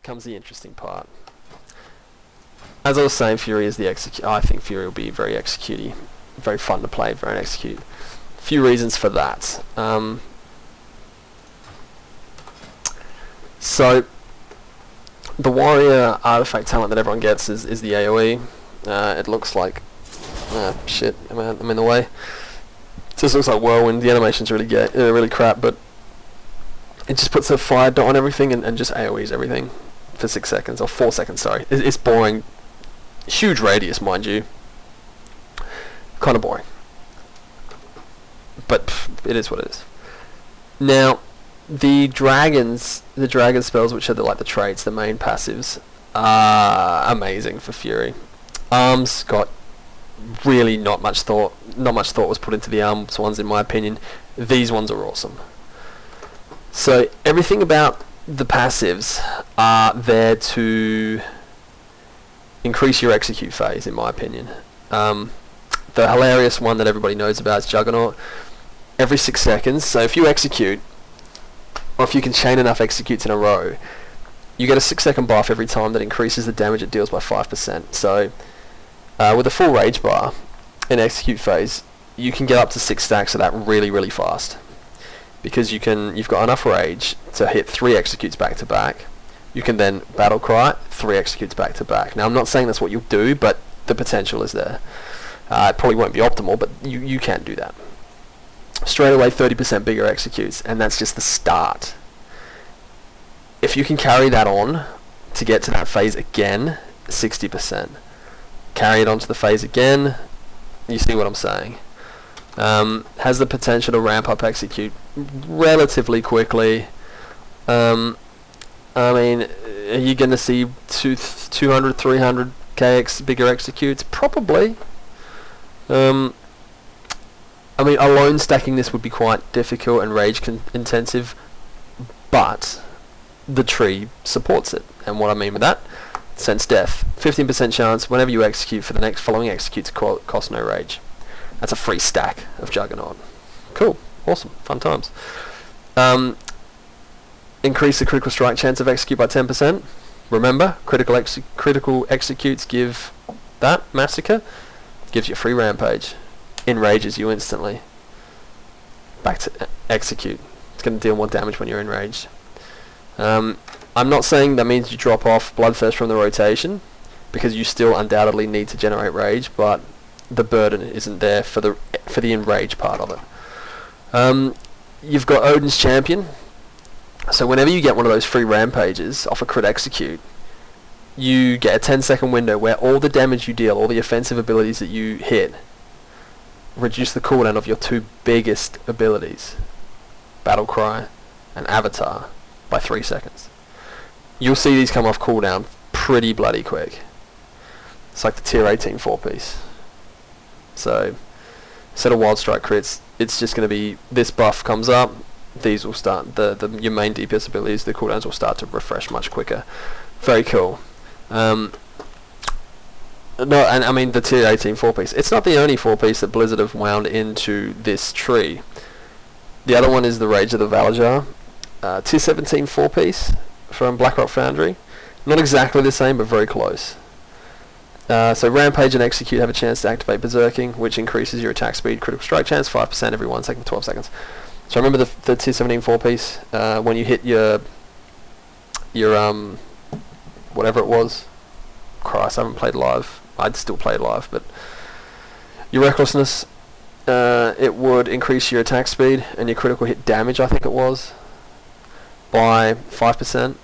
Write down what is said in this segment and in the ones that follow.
comes the interesting part. As I was saying, Fury is the I think Fury will be very executey, very fun to play, very execute. Few reasons for that. So the warrior artifact talent that everyone gets is the AoE. It looks like shit. I'm in the way. It just looks like whirlwind. The animation's really crap, but it just puts a fire dot on everything and just AoEs everything for 6 seconds or 4 seconds. Sorry, it's boring. Huge radius, mind you. Kind of boring, but it is what it is. Now, the dragon spells, which are the traits, the main passives, are amazing for Fury. Arms got really not much thought was put into the arms ones, in my opinion. These ones are awesome. So everything about the passives are there to increase your execute phase, in my opinion. The hilarious one that everybody knows about is Juggernaut. Every 6 seconds, so if you execute, or if you can chain enough executes in a row, you get a 6-second buff every time that increases the damage it deals by 5%. So with a full rage bar in execute phase, you can get up to 6 stacks of that really, really fast, because you've got enough rage to hit 3 executes back to back. You can then battle cry 3 executes back to back. Now, I'm not saying that's what you'll do, but the potential is there. It probably won't be optimal, but you can do that. Straight away, 30% bigger executes, and that's just the start. If you can carry that on to get to that phase again, 60%. Carry it onto the phase again, you see what I'm saying. Has the potential to ramp up execute relatively quickly. I mean, are you going to see 200, 300k bigger executes? Probably. I mean, alone stacking this would be quite difficult and rage intensive, but the tree supports it. And what I mean with that, sense death. 15% chance whenever you execute for the next following execute to cost no rage. That's a free stack of Juggernaut. Cool. Awesome. Fun times. Increase the critical strike chance of execute by 10%. Remember, critical executes give that massacre. Gives you a free rampage. Enrages you instantly. Back to execute. It's going to deal more damage when you're enraged. I'm not saying that means you drop off Bloodthirst from the rotation, because you still undoubtedly need to generate rage, but the burden isn't there for the enrage part of it. You've got Odin's Champion. So whenever you get one of those free rampages off a crit execute, you get a 10-second window where all the damage you deal, all the offensive abilities that you hit, reduce the cooldown of your 2 biggest abilities, Battlecry and Avatar, by 3 seconds. You'll see these come off cooldown pretty bloody quick. It's like the tier 18 4-piece. So instead of Wild Strike crits, it's just going to be this buff comes up, these will start, your main DPS abilities, the cooldowns will start to refresh much quicker. Very cool. No, and I mean the tier 18 4-piece. It's not the only 4-piece that Blizzard have wound into this tree. The other one is the Rage of the Valajar. Tier 17 4-piece from Blackrock Foundry. Not exactly the same, but very close. So Rampage and Execute have a chance to activate Berserking, which increases your attack speed, critical strike chance, 5% every 1 second, 12 seconds. So remember the tier 17 4-piece, when you hit your whatever it was. Christ, I haven't played live. I'd still play live, but your Recklessness, it would increase your attack speed and your critical hit damage, I think it was, by 5%.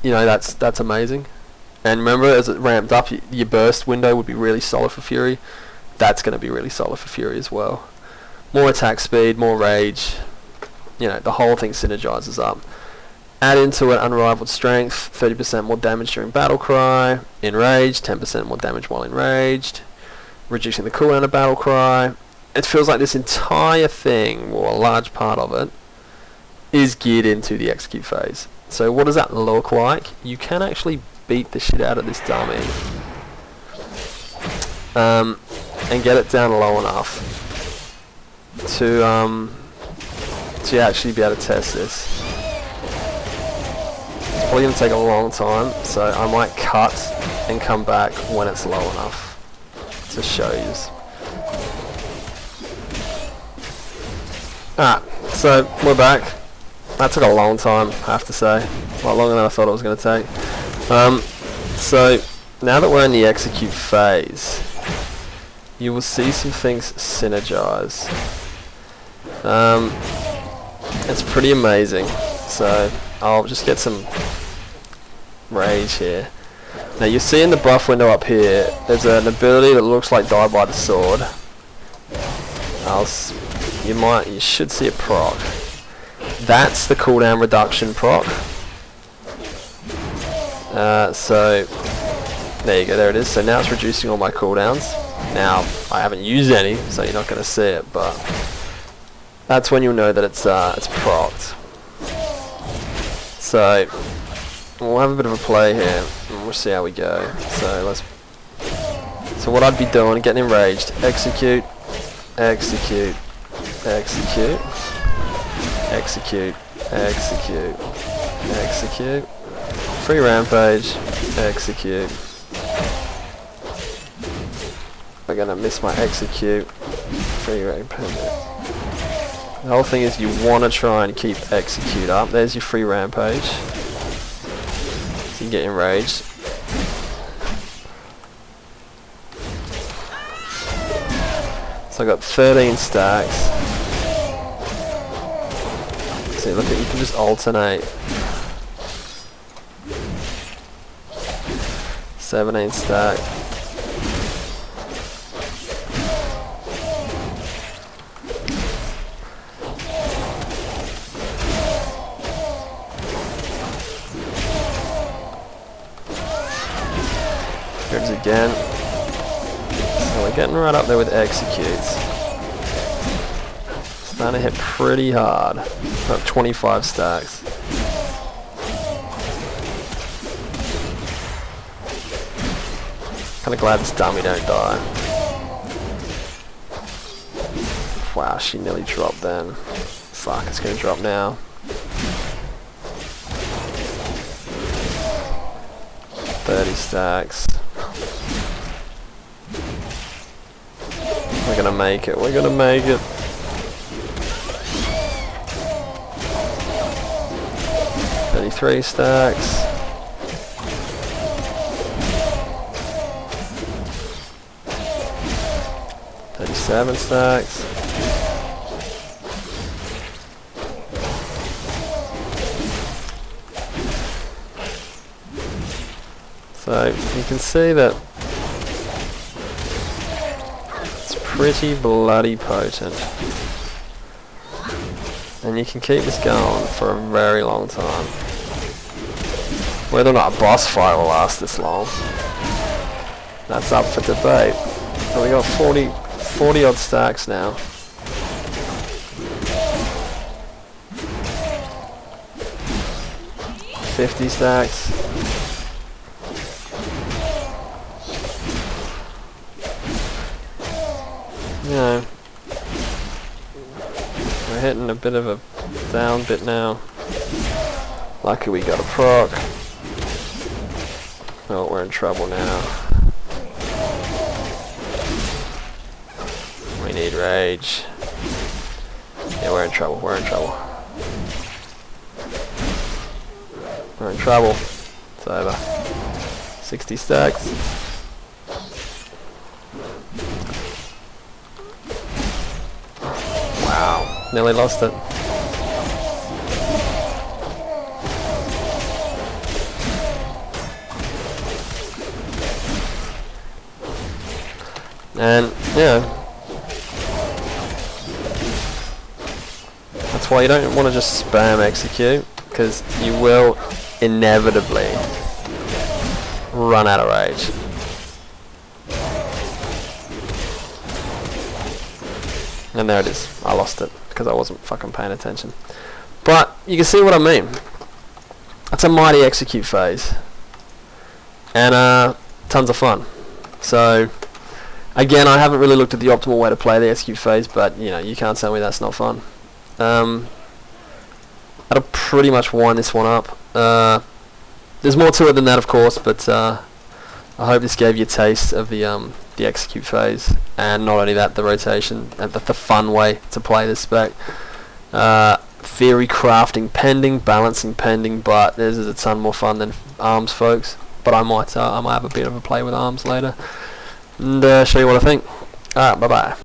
You know, that's amazing. And remember, as it ramped up, your burst window would be really solid for Fury. That's going to be really solid for Fury as well. More attack speed, more rage. You know, the whole thing synergizes up. Add into it Unrivaled Strength, 30% more damage during Battle Cry. Enraged, 10% more damage while enraged. Reducing the cooldown of Battle Cry. It feels like this entire thing, or a large part of it, is geared into the execute phase. So what does that look like? You can actually beat the shit out of this dummy. And get it down low enough to actually be able to test this. probably going to take a long time, so I might cut and come back when it's low enough to show you. Alright, so we're back. That took a long time, I have to say. A lot longer than I thought it was going to take. So now that we're in the execute phase, you will see some things synergize. It's pretty amazing. So I'll just get some rage here. Now you see in the buff window up here, there's an ability that looks like Die by the Sword. You should see a proc. That's the cooldown reduction proc. So there you go, there it is. So now it's reducing all my cooldowns. Now I haven't used any, so you're not going to see it, but that's when you'll know that it's procced. So we'll have a bit of a play here, and we'll see how we go. So what I'd be doing, getting enraged, execute, execute, execute, execute, execute, execute, free rampage, execute. I'm gonna miss my execute, free rampage. The whole thing is you want to try and keep execute up. There's your free rampage. So you get enraged. So I got 13 stacks. See, look at, you can just alternate. 17 stack. Here's again. So we're getting right up there with executes. Starting to hit pretty hard. About 25 stacks. Kinda glad this dummy don't die. Wow, she nearly dropped then. Fuck, it's gonna drop now. 30 stacks. We're gonna make it, we're gonna make it. Three stacks. Seven stacks. So you can see that it's pretty bloody potent. And you can keep this going for a very long time. Whether or not a boss fight will last this long, that's up for debate. So we got 40 odd stacks now. $50 stacks. You know, we're hitting a bit of a down bit now. Lucky we got a proc. Oh, we're in trouble now. We need rage. Yeah, we're in trouble, we're in trouble. We're in trouble. It's over. 60 stacks. Wow, nearly lost it. And, yeah, that's why you don't want to just spam execute, because you will inevitably run out of rage. And there it is. I lost it, because I wasn't fucking paying attention. But, you can see what I mean. That's a mighty execute phase. And, tons of fun. So, again, I haven't really looked at the optimal way to play the execute phase, but you know, you can't tell me that's not fun. That'll pretty much wind this one up. There's more to it than that, of course, but I hope this gave you a taste of the execute phase, and not only that, the rotation, and the fun way to play this spec. Theory crafting pending, balancing pending, but this is a ton more fun than arms, folks. But I might have a bit of a play with arms later and show you what I think. Alright, bye bye.